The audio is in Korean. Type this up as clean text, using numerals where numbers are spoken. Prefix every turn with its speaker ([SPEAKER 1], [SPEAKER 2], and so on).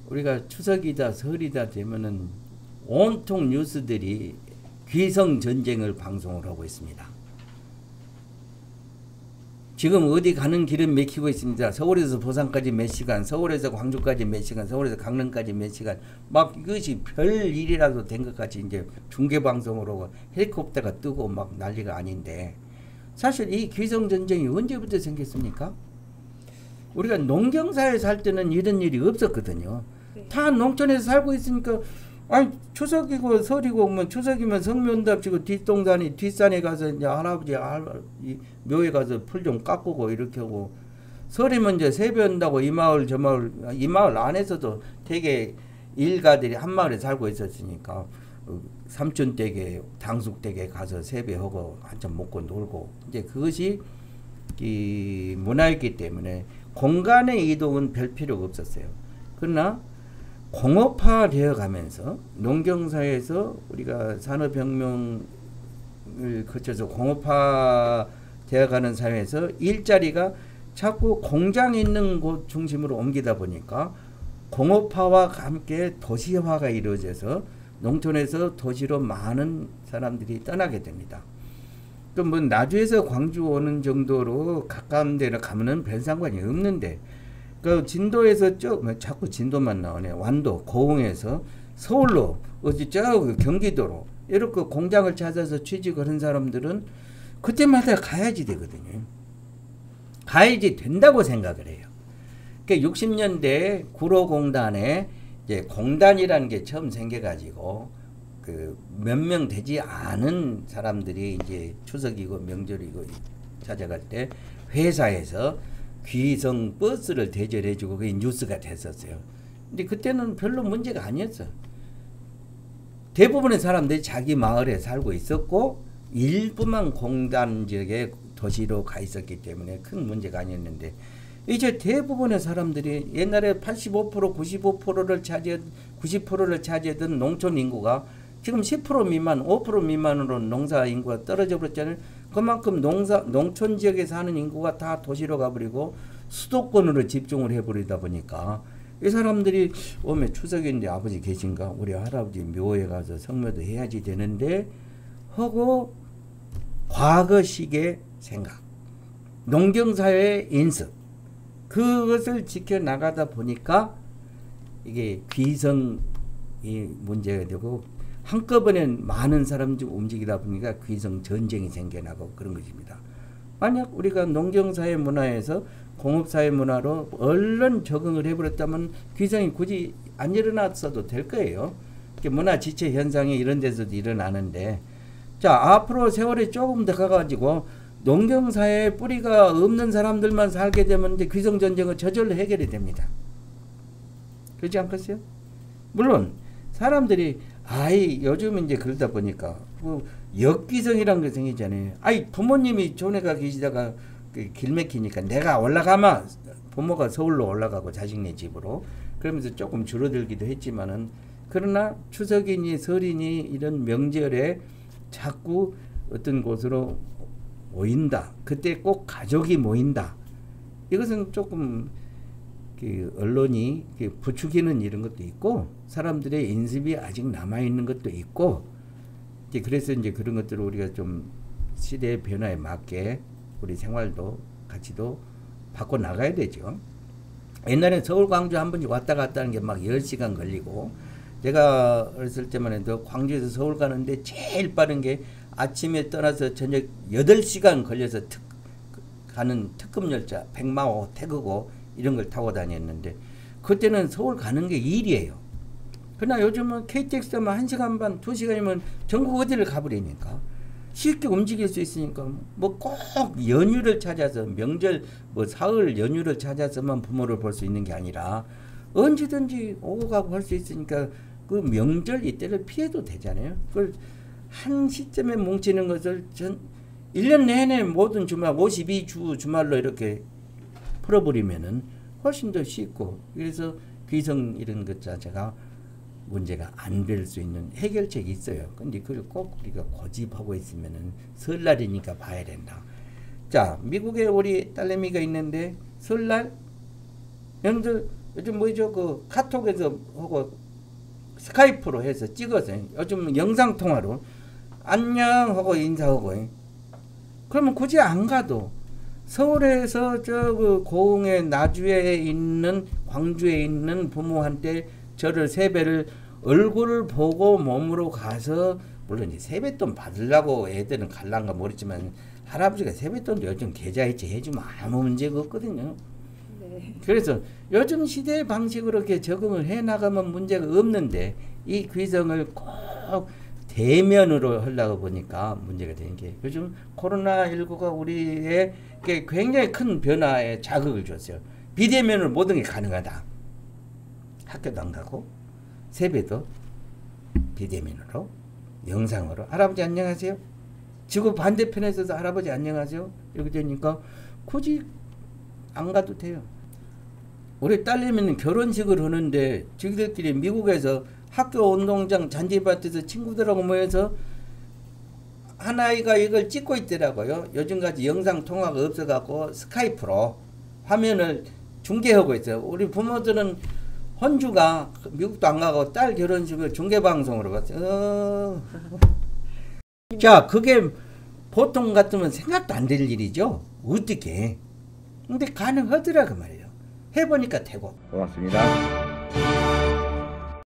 [SPEAKER 1] 우리가 추석이다 설이다 되면은 온통 뉴스들이 귀성 전쟁을 방송을 하고 있습니다. 지금 어디 가는 길은 막히고 있습니다. 서울에서 부산까지 몇 시간, 서울에서 광주까지 몇 시간, 서울에서 강릉까지 몇 시간, 막 이것이 별 일이라도 된 것 같이 이제 중계 방송으로 헬리콥터가 뜨고 막 난리가 아닌데, 사실 이 귀성 전쟁이 언제부터 생겼습니까? 우리가 농경사에 살 때는 이런 일이 없었거든요. 다 농촌에서 살고 있으니까, 아니 추석이고 설이고 뭐 추석이면 성묘답시고 뒷동산이 뒷산에 가서 이제 할아버지 묘에 가서 풀 좀 깎고 이렇게 하고, 설이면 이제 세배한다고 이 마을 저 마을, 이 마을 안에서도 되게 일가들이 한 마을에 살고 있었으니까 삼촌 댁에 당숙 댁에 가서 세배하고 한참 먹고 놀고, 이제 그것이 이 문화였기 때문에 공간의 이동은 별 필요가 없었어요. 그러나 공업화 되어 가면서 농경사에서 우리가 산업혁명을 거쳐서 공업화 되어 가는 사회에서 일자리가 자꾸 공장 있는 곳 중심으로 옮기다 보니까 공업화와 함께 도시화가 이루어져서 농촌에서 도시로 많은 사람들이 떠나게 됩니다. 또 뭐 나주에서 광주 오는 정도로 가까운 데로 가면은 별 상관이 없는데, 그 진도에서 자꾸 진도만 나오네. 완도, 고흥에서 서울로, 어디 저 경기도로 이렇게 공장을 찾아서 취직을 한 사람들은 그때마다 가야지 되거든요. 가야지 된다고 생각을 해요. 그러니까 60년대 구로공단에 이제 공단이라는 게 처음 생겨가지고 그 몇 명 되지 않은 사람들이 이제 추석이고 명절이고 찾아갈 때 회사에서 귀성 버스를 대절해주고 그게 뉴스가 됐었어요. 근데 그때는 별로 문제가 아니었어. 대부분의 사람들이 자기 마을에 살고 있었고 일부만 공단 지역에 도시로 가 있었기 때문에 큰 문제가 아니었는데, 이제 대부분의 사람들이 옛날에 85%, 95%를 차지했 90%를 차지했던 농촌 인구가 지금 10% 미만, 5% 미만으로 농사 인구가 떨어져 버렸잖아요. 그만큼 농촌 지역에 사는 인구가 다 도시로 가버리고 수도권으로 집중을 해버리다 보니까 이 사람들이 오면 추석인데 아버지 계신가? 우리 할아버지 묘에 가서 성묘도 해야지 되는데 하고 과거식의 생각, 농경사회의 인습, 그것을 지켜나가다 보니까 이게 귀성이 문제가 되고 한꺼번에 많은 사람들이 움직이다 보니까 귀성 전쟁이 생겨나고 그런 것입니다. 만약 우리가 농경사회 문화에서 공업사회 문화로 얼른 적응을 해버렸다면 귀성이 굳이 안 일어났어도 될 거예요. 문화 지체 현상이 이런 데서도 일어나는데, 자 앞으로 세월이 조금 더 가가지고 농경사회에 뿌리가 없는 사람들만 살게 되면 이제 귀성 전쟁은 저절로 해결이 됩니다. 그렇지 않겠어요? 물론 사람들이 요즘 이제 그러다 보니까 역귀성이라는 게 생기잖아요. 부모님이 존에가 계시다가 길 막히니까 내가 올라가면 부모가 서울로 올라가고 자식네 집으로, 그러면서 조금 줄어들기도 했지만은, 그러나 추석이니 설이니 이런 명절에 자꾸 어떤 곳으로 모인다. 그때 꼭 가족이 모인다. 이것은 조금 언론이 부추기는 이런 것도 있고 사람들의 인습이 아직 남아있는 것도 있고, 그래서 이제 그런 것들을 우리가 좀 시대의 변화에 맞게 우리 생활도 가치도 바꿔 나가야 되죠. 옛날에 서울 광주 한 번씩 왔다 갔다 하는 게 막 10시간 걸리고, 제가 어렸을 때만 해도 광주에서 서울 가는데 제일 빠른 게 아침에 떠나서 저녁 8시간 걸려서 가는 특급 열차, 백마호, 태극호 이런 걸 타고 다녔는데, 그때는 서울 가는 게 일이에요. 그러나 요즘은 KTX만 1시간 반, 2시간이면 전국 어디를 가버리니까 쉽게 움직일 수 있으니까, 뭐 꼭 연휴를 찾아서 명절 사흘 연휴를 찾아서만 부모를 볼 수 있는 게 아니라 언제든지 오고 가고 할 수 있으니까 그 명절 이때를 피해도 되잖아요. 그걸 한 시점에 뭉치는 것을 1년 내내 모든 주말 52주 주말로 이렇게 풀어버리면은 훨씬 더 쉽고, 그래서 귀성 이런 것 자체가 문제가 안 될 수 있는 해결책이 있어요. 근데 그걸 꼭 우리가 고집하고 있으면은 설날이니까 봐야 된다. 자, 미국에 우리 딸내미가 있는데 설날 여러분들 요즘 뭐죠? 그 카톡에서 하고 스카이프로 해서 찍어서 요즘 영상 통화로 안녕 하고 인사하고 그러면 굳이 안 가도 서울에서 저 그 고흥의 나주에 있는 광주에 있는 부모한테 저를 세배를 얼굴을 보고 몸으로 가서 물론 이제 세뱃돈 받으려고 애들은 갈란가 모르지만 할아버지가 세뱃돈도 요즘 계좌이체 해주면 아무 문제가 없거든요.
[SPEAKER 2] 네.
[SPEAKER 1] 그래서 요즘 시대 방식으로 이렇게 적응을 해 나가면 문제가 없는데 이 귀성을 꼭 대면으로 하려고 보니까 문제가 되는 게 요즘 코로나19가 우리에게 굉장히 큰 변화에 자극을 줬어요. 비대면으로 모든 게 가능하다. 학교도 안 가고 세배도 비대면으로 영상으로 할아버지 안녕하세요. 지구 반대편에서도 할아버지 안녕하세요. 이렇게 되니까 굳이 안 가도 돼요. 우리 딸내미는 결혼식을 하는데 지들끼리 미국에서 학교 운동장 잔디밭에서 친구들하고 모여서 한 아이가 이걸 찍고 있더라고요. 요즘까지 영상 통화가 없어갖고 스카이프로 화면을 중계하고 있어요. 우리 부모들은 혼주가 미국도 안 가고 딸 결혼식을 중계방송으로 봤어요. 자, 그게 보통 같으면 생각도 안 될 일이죠. 어떻게. 근데 가능하더라 그 말이에요. 해보니까 되고. 고맙습니다.